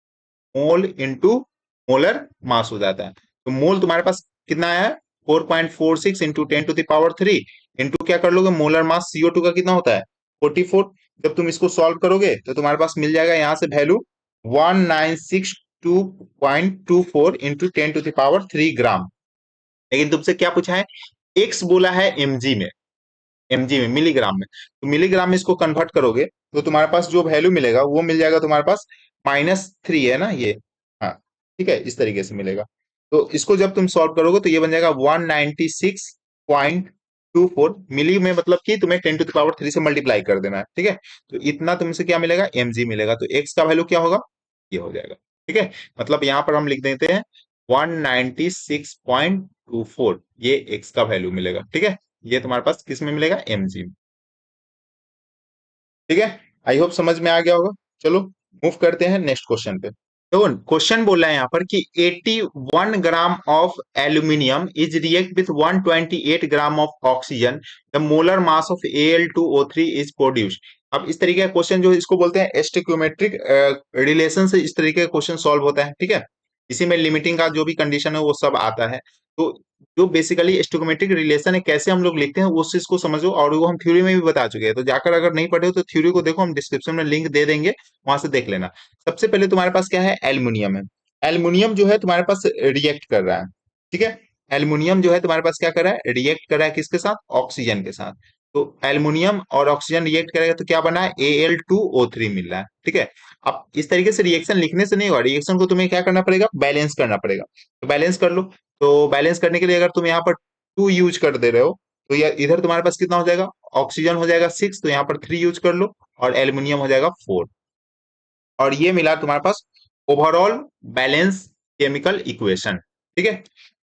mole into molar मास हो जाता है। तो मोल तुम्हारे पास कितना है 4.46 into 10 to the power 3 into क्या कर लोगे मोलर मास CO2 का कितना होता है 44। जब तुम इसको सॉल्व करोगे तो तुम्हारे पास मिल जाएगा यहां से value 1962.24 into 10 to the power 3 ग्राम। लेकिन तुमसे क्या पूछा है, एक्स बोला है एमजी में, एमजी में मिलीग्राम में, तो मिलीग्राम में इसको कन्वर्ट करोगे तो तुम्हारे पास जो वैल्यू मिलेगा वो मिल जाएगा तुम्हारे पास -3 है ना ये, हाँ ठीक है, इस तरीके से मिलेगा। तो इसको जब तुम सॉल्व करोगे तो ये बन जाएगा 196.24 मिली में, मतलब कि तुम्हें 10 to the power 3 से मल्टीप्लाई कर देना है। ठीक है, तो इतना तुमसे क्या मिलेगा एमजी मिलेगा, तो एक्स का वैल्यू क्या होगा, ये हो जाएगा। ठीक है, मतलब यहाँ पर हम लिख देते हैं 196.24, ये एक्स का वैल्यू मिलेगा। ठीक है, ये तुम्हारे पास किस में मिलेगा, एमजी में। ठीक है, आई होप समझ में आ गया होगा। चलो मूव करते हैं नेक्स्ट क्वेश्चन पे। तो क्वेश्चन बोल रहा है यहाँ पर कि 81 gram of aluminium is react with 128 gram of oxygen, the molar mass of Al2O3 is produced. अब इस तरीके का क्वेश्चन जो है, इसको बोलते हैं स्टोइकियोमेट्रिक रिलेशन से इस तरीके का क्वेश्चन सॉल्व होता है। ठीक है, इसी में लिमिटिंग का जो भी कंडीशन है वो सब आता है। तो जो बेसिकली स्टोइकियोमेट्रिक रिलेशन है कैसे हम लोग लिखते हैं उस चीज को समझो, और वो हम थ्योरी में भी बता चुके हैं, तो जाकर अगर नहीं पढ़े हो तो थ्योरी को देखो, हम डिस्क्रिप्शन में लिंक दे देंगे, वहां से देख लेना। सबसे पहले तुम्हारे पास क्या है, एल्युमिनियम है। एल्युमिनियम जो है तुम्हारे पास रिएक्ट कर रहा है। ठीक है, एल्युमिनियम जो है तुम्हारे पास क्या कर रहा है, रिएक्ट कर रहा है किसके साथ, ऑक्सीजन के साथ। तो एल्युमिनियम और ऑक्सीजन रिएक्ट करेगा तो क्या बना है, Al2O3 मिल रहा है। ठीक है, अब इस तरीके से रिएक्शन लिखने से नहीं होगा, रिएक्शन को तुम्हें क्या करना पड़ेगा, बैलेंस करना पड़ेगा। तो बैलेंस कर लो। तो बैलेंस करने के लिए अगर तुम यहाँ पर 2 यूज कर दे रहे हो तो ये इधर तुम्हारे पास कितना हो जाएगा, ऑक्सीजन हो जाएगा 6, तो यहाँ पर 3 यूज कर लो, और एल्युमिनियम हो जाएगा 4, और ये मिला तुम्हारे पास ओवरऑल बैलेंस केमिकल इक्वेशन। ठीक है,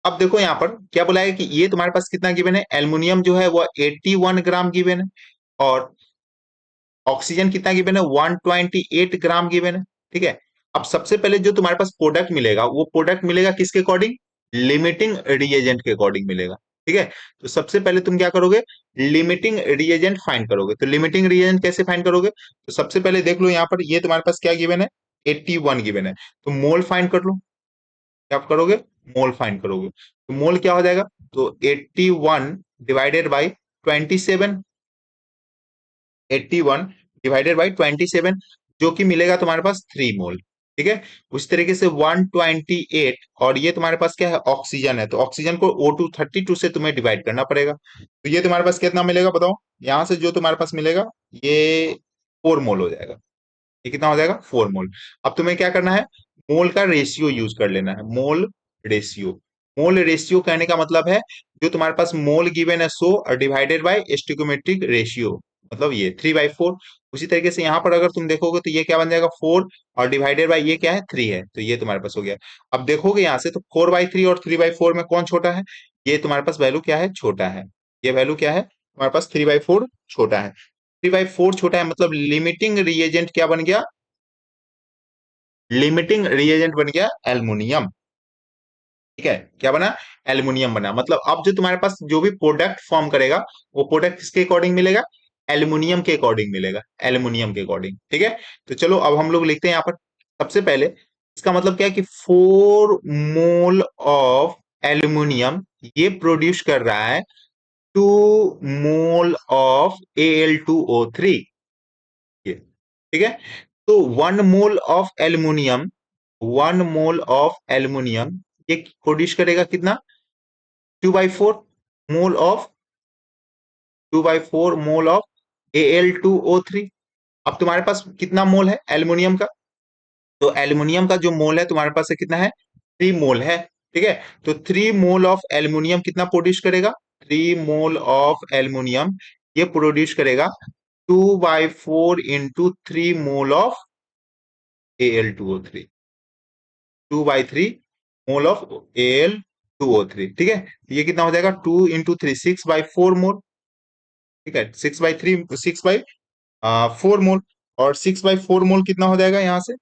अब देखो यहाँ पर क्या बोला है कि ये तुम्हारे पास कितना गिवन है, एल्युमिनियम जो है वो 81 ग्राम गिवन है, और ऑक्सीजन कितना गिवन है 128 ग्राम गिवन है। ठीक है, अब सबसे पहले जो तुम्हारे पास प्रोडक्ट मिलेगा वो प्रोडक्ट मिलेगा किसके अकॉर्डिंग, लिमिटिंग रिएजेंट के अकॉर्डिंग मिलेगा। ठीक है, तो सबसे पहले तुम क्या करोगे, लिमिटिंग रिएजेंट फाइंड करोगे। तो लिमिटिंग रिएजेंट कैसे फाइंड करोगे, तो सबसे पहले देख लो यहाँ पर ये तुम्हारे पास क्या गिवन है 81 गिवन है, तो मोल फाइंड कर लो। क्या करोगे, मोल फाइंड करोगे। तो मोल क्या हो जाएगा, तो 81 डिवाइडेड बाई 27, 81 डिवाइडेड बाई 27, जो कि मिलेगा तुम्हारे पास 3 मोल। ठीक है, उस तरीके से 128, और ये तुम्हारे पास क्या है, ऑक्सीजन है, तो ऑक्सीजन को O232 से तुम्हें डिवाइड करना पड़ेगा। तो ये तुम्हारे पास कितना मिलेगा बताओ, यहां से जो तुम्हारे पास मिलेगा ये 4 मोल हो जाएगा। ये कितना हो जाएगा, 4 मोल। अब तुम्हें क्या करना है, मोल का रेशियो यूज कर लेना है, मोल रेशियो। मोल रेशियो कहने का मतलब है जो तुम्हारे पास मोल गिवन है 100 और डिवाइडेड बाय स्टोइकोमेट्रिक रेशियो, मतलब ये 3/4। उसी तरीके से यहाँ पर अगर तुम देखोगे तो ये क्या बन जाएगा, 4, और डिवाइडेड बाय ये क्या है, 3 है, तो ये तुम्हारे पास हो गया। अब देखोगे यहाँ से तो 4/3 और 3/4 में कौन छोटा है, ये तुम्हारे पास वैल्यू क्या है, छोटा है। ये वैल्यू क्या है तुम्हारे पास, 3/4 छोटा है। 3/4 छोटा है मतलब लिमिटिंग रिएजेंट क्या बन गया, लिमिटिंग रिएजेंट बन गया एल्युमिनियम। ठीक है, क्या बना, एल्युमिनियम बना। मतलब अब जो तुम्हारे पास जो भी प्रोडक्ट फॉर्म करेगा वो प्रोडक्ट किसके अकॉर्डिंग मिलेगा, एल्युमिनियम के अकॉर्डिंग मिलेगा, एल्युमिनियम के अकॉर्डिंग। ठीक है, तो चलो अब हम लोग लिखते हैं यहाँ पर। सबसे पहले इसका मतलब क्या है कि 4 मोल ऑफ एल्युमिनियम ये प्रोड्यूस कर रहा है 2 मोल ऑफ Al2O3। ये ठीक है, तो 1 mole of aluminium, 1 mole of aluminium ये प्रोड्यूस करेगा कितना, 2/4 mole of, 2/4 mole of Al2O3। अब तुम्हारे पास कितना मोल है एल्युमिनियम का, तो एल्युमिनियम का जो मोल है तुम्हारे पास है कितना है, 3 मोल है। ठीक है, तो 3 मोल ऑफ एल्युमिनियम कितना प्रोड्यूस करेगा, 3 मोल ऑफ एल्युमिनियम ये प्रोड्यूस करेगा 2/4 × 3 mole of Al2O3, 2/3 mole of Al2O3। ठीक है, ये कितना हो जाएगा, 2 × 3, 6/4 मोल। ठीक है, 6/3, 6/4 मोल, और 6/4 मोल कितना हो जाएगा यहाँ से,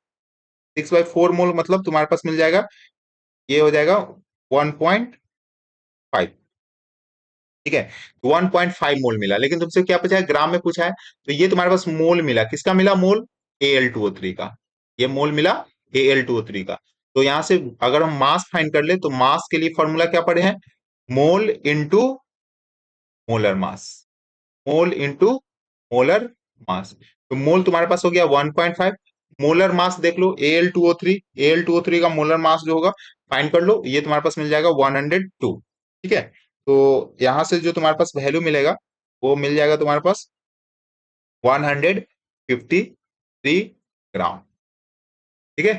6/4 मोल मतलब तुम्हारे पास मिल जाएगा, ये हो जाएगा 1.5। ठीक है, 1.5 मोल मिला, लेकिन तुमसे क्या पूछा है, ग्राम में पूछा है, तो ये तुम्हारे पास मोल मिला, किसका मिला, मोल Al2O3 का। ये मोल मिला Al2O3 का। तो यहां से अगर हम मास फाइंड कर ले तो मास के लिए फॉर्मूला क्या पढ़े हैं, मोल into molar mass, mole into molar मास। तो मोल तुम्हारे पास हो गया 1.5। मोलर मास देख लो, Al2O3, Al2O3 का मोलर मास जो होगा फाइंड कर लो, ये तुम्हारे पास मिल जाएगा 102। ठीक है, तो यहां से जो तुम्हारे पास वैल्यू मिलेगा वो मिल जाएगा तुम्हारे पास 153 ग्राम। ठीक है,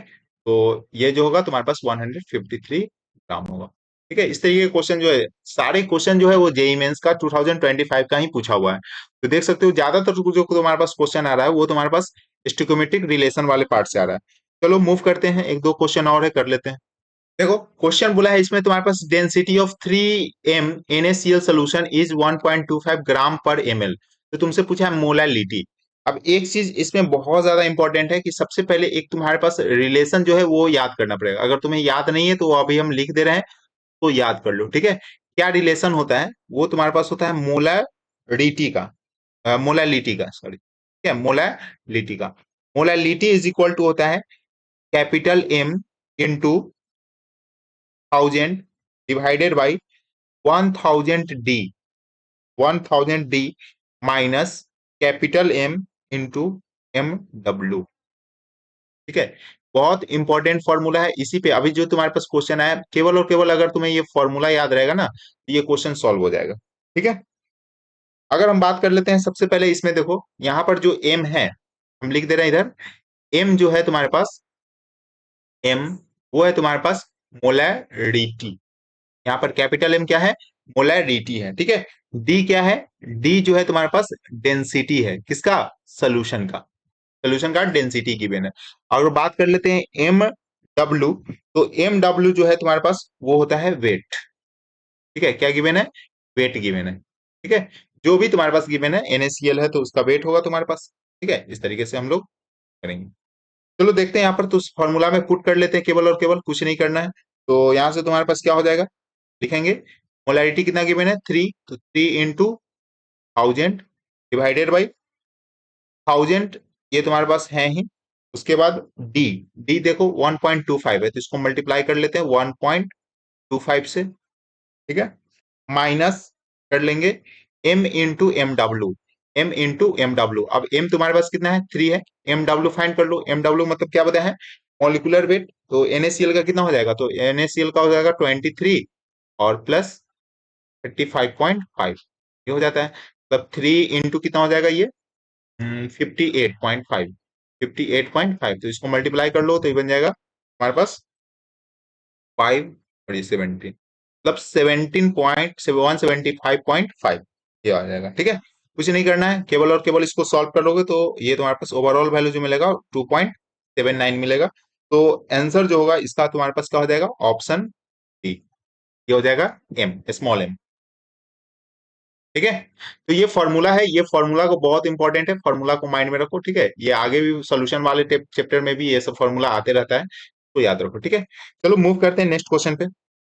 तो ये जो होगा तुम्हारे पास 153 ग्राम होगा। ठीक है, इस तरीके के क्वेश्चन जो है, सारे क्वेश्चन जो है वो जेई मेंस का 2025 का ही पूछा हुआ है। तो देख सकते हो ज्यादातर जो तुम्हारे पास क्वेश्चन आ रहा है वो तुम्हारे पास स्टोइकोमेट्रिक रिलेशन वाले पार्ट से आ रहा है। चलो मूव करते हैं, एक दो क्वेश्चन और है, कर लेते हैं। देखो क्वेश्चन बोला है इसमें तुम्हारे पास density of 3m NaCl solution is 1.25 gram per ml। तो तुमसे पूछा है मोलालिटी। अब एक चीज इसमें बहुत ज्यादा इंपॉर्टेंट है कि सबसे पहले एक तुम्हारे पास रिलेशन जो है वो याद करना पड़ेगा। अगर तुम्हें याद नहीं है तो वो अभी हम लिख दे रहे हैं, तो याद कर लो। ठीक है, क्या रिलेशन होता है, वो तुम्हारे पास होता है मोलारिटी का, मोलालिटी का, सॉरी। ठीक है, मोलालिटी का, मोलालिटी इज इक्वल टू होता है capital M into 1000 divided by 1000D, 1000D minus capital M into MW। ठीक है, बहुत इंपॉर्टेंट फॉर्मूला है। इसी पे अभी जो तुम्हारे पास क्वेश्चन आया, केवल और केवल अगर तुम्हें ये फॉर्मूला याद रहेगा ना तो ये क्वेश्चन सॉल्व हो जाएगा। ठीक है, अगर हम बात कर लेते हैं सबसे पहले इसमें, देखो यहाँ पर जो M है हम लिख दे रहे हैं इधर। M जो है तुम्हारे पास, M वो है तुम्हारे पास मोलैरिटी। यहाँ पर कैपिटल M क्या है, मोलैरिटी है। ठीक है, D क्या है, D जो है तुम्हारे पास डेंसिटी है, किसका, सोल्यूशन का, सोल्यूशन का डेंसिटी गिवन है। और बात कर लेते हैं एम डब्ल्यू, तो एम डब्ल्यू जो है तुम्हारे पास वो होता है वेट। ठीक है, क्या गिवन है, वेट गिवन है। ठीक है, जो भी तुम्हारे पास गिवन है NaCl है तो उसका वेट होगा तुम्हारे पास। ठीक है, इस तरीके से हम लोग करेंगे। चलो देखते हैं यहाँ पर, तो फॉर्मूला में पुट कर लेते हैं, केवल और केवल, कुछ नहीं करना है। तो यहाँ से तुम्हारे पास क्या हो जाएगा, लिखेंगे मोलैरिटी कितना गिवन है 3, तो 3 × 1000 डिवाइडेड बाई 1000, ये तुम्हारे पास है ही, उसके बाद डी, डी देखो 1.25 है तो इसको मल्टीप्लाई कर लेते हैं 1.25 से, ठीक है। माइनस कर लेंगे m into M W, m into M W. अब m तुम्हारे पास कितना है, 3 है। एम डब्ल्यू फाइंड कर लो, एम डब्ल्यू मतलब क्या बताया है, मॉलिक्यूलर वेट। तो NaCl का कितना हो जाएगा, तो NaCl का हो जाएगा 23 और प्लस 35.5, ये हो जाता है। मतलब 3 इंटू कितना हो जाएगा ये, 58.5, 58.5। तो इसको मल्टीप्लाई कर लो तो ये बन जाएगा हमारे पास 5 और ये 17, मतलब 17175.5 ये आ जाएगा, ठीक है। कुछ नहीं करना है, केवल और केवल इसको सॉल्व कर लोगे तो ये तुम्हारे पास ओवरऑल वैल्यू जो मिलेगा 2.79 मिलेगा। तो आंसर जो होगा इसका तुम्हारे पास क्या हो जाएगा, ऑप्शन डी, ये हो जाएगा एम, स्मॉल एम, ठीक है। तो ये फॉर्मूला है, ये फॉर्मूला को बहुत इंपॉर्टेंट है, फॉर्मूला को माइंड में रखो, ठीक है। ये आगे भी सॉल्यूशन वाले चैप्टर में भी ये सब फॉर्मूला आते रहता है, तो याद रखो, ठीक है। चलो मूव करते हैं नेक्स्ट क्वेश्चन पे।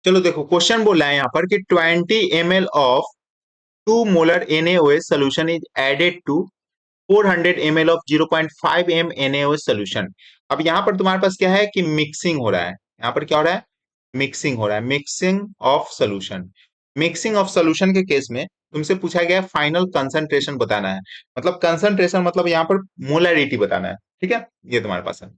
चलो देखो क्वेश्चन बोला है यहाँ पर कि 20 ml of 2 molar NaOH solution is added to 400 ml of 0.5 m NaOH solution। अब यहाँ पर तुम्हारे पास क्या है कि मिक्सिंग हो रहा है, यहाँ पर क्या हो रहा है, मिक्सिंग हो रहा है, mixing of solution. Mixing of solution के केस में तुमसे पूछा गया है फाइनल कंसंट्रेशन बताना है, मतलब कंसंट्रेशन मतलब यहाँ पर मोलैरिटी बताना है, ठीक है। ये तुम्हारे पास है।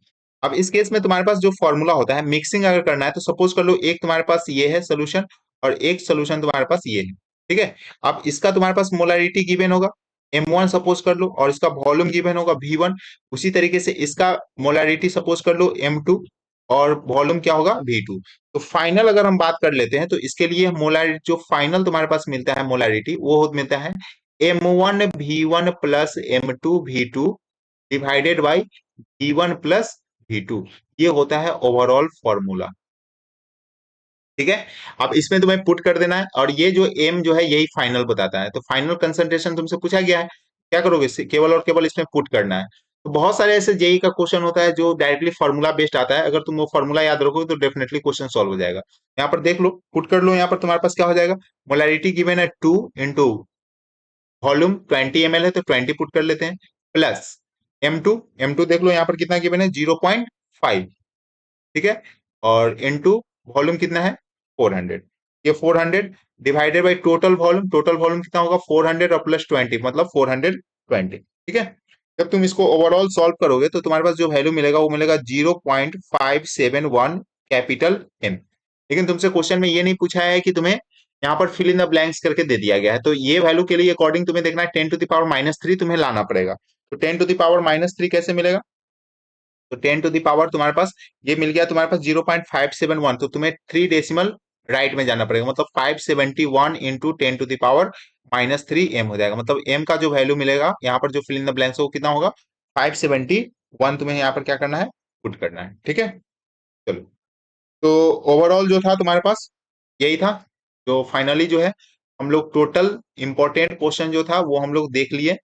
अब इस केस में तुम्हारे पास जो फॉर्मूला होता है, मिक्सिंग अगर करना है तो सपोज कर लो एक तुम्हारे पास ये है सोल्यूशन और एक सोल्यूशन तुम्हारे पास ये है, ठीक है। अब इसका तुम्हारे पास मोलैरिटी गिवन होगा M1 सपोज कर लो और इसका वॉल्यूम गिवन होगा V1। उसी तरीके से इसका मोलैरिटी सपोज कर लो M2 और वॉल्यूम क्या होगा V2। तो फाइनल अगर हम बात कर लेते हैं तो इसके लिए मोलैरिटी जो फाइनल तुम्हारे पास मिलता है मोलैरिटी वो मिलता है M1 V1 plus M2 V2 divided by V1 plus V2। ये होता है ओवरऑल फॉर्मूला, ठीक है। अब इसमें तुम्हें पुट कर देना है और ये जो एम जो है यही फाइनल बताता है। तो फाइनल कंसंट्रेशन तुमसे पूछा गया है, क्या करोगे, केवल और केवल इसमें पुट करना है। तो बहुत सारे ऐसे जेई का क्वेश्चन होता है जो डायरेक्टली फॉर्मूला बेस्ड आता है, अगर तुम वो फॉर्मूला याद रखोगे तो डेफिनेटली क्वेश्चन सॉल्व हो जाएगा। यहाँ पर देख लो, पुट कर लो, यहाँ पर तुम्हारे पास क्या हो जाएगा, मोलैरिटी गिवन है 2 इंटू वॉल्यूम 20 ml है तो 20 पुट कर लेते हैं, प्लस M2, M2 देख लो यहाँ पर कितना गिवन है 0.5, ठीक है। और इनटू वॉल्यूम कितना है 400, ये 400 divided by total volume, total volume कितना होगा 400 और प्लस 20 मतलब 420, ठीक है। जब तुम इसको ओवरऑल सॉल्व करोगे तो तुम्हारे पास जो वैल्यू मिलेगा वो मिलेगा 0.571 कैपिटल एम। लेकिन तुमसे क्वेश्चन में ये नहीं पूछा है कि तुम्हें यहाँ पर फिल इन द ब्लैंक्स करके दे दिया गया है, तो ये वैल्यू के लिए अकॉर्डिंग तुम्हें देखना है 10⁻³ तुम्हें लाना पड़ेगा। तो 10⁻³ कैसे मिलेगा, तो 10 टू द पावर तुम्हारे पास ये मिल गया, तुम्हारे पास 0.571, तो तुम्हें 3 डेसिमल राइट में जाना पड़ेगा, मतलब 571 इंटू 10⁻³ एम हो जाएगा। मतलब एम का जो वैल्यू मिलेगा यहाँ पर जो फिल इन द ब्लैंक्स वो कितना होगा 571, तुम्हें यहाँ पर क्या करना है, पुट करना है, ठीक है। चलो, तो ओवरऑल जो था तुम्हारे पास यही था। जो फाइनली जो है हम लोग टोटल इंपॉर्टेंट क्वेश्चन जो था वो हम लोग देख लिए,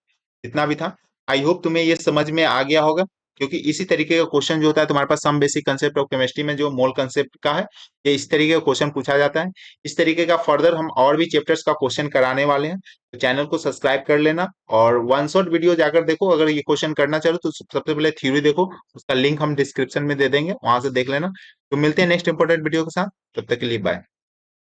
जितना भी था। आई होप तुम्हें ये समझ में आ गया होगा, क्योंकि इसी तरीके का क्वेश्चन जो होता है तुम्हारे पास some basic concept of chemistry में जो मोल कंसेप्ट का है, ये इस तरीके का क्वेश्चन पूछा जाता है। इस तरीके का फर्दर हम और भी चैप्टर्स का क्वेश्चन कराने वाले हैं, तो चैनल को सब्सक्राइब कर लेना और वन शॉट वीडियो जाकर देखो। अगर ये क्वेश्चन करना चाहो तो सबसे पहले थ्योरी देखो, उसका लिंक हम डिस्क्रिप्शन में दे देंगे, वहां से देख लेना। तो मिलते हैं नेक्स्ट इंपॉर्टेंट वीडियो के साथ, तब तक के लिए बाय।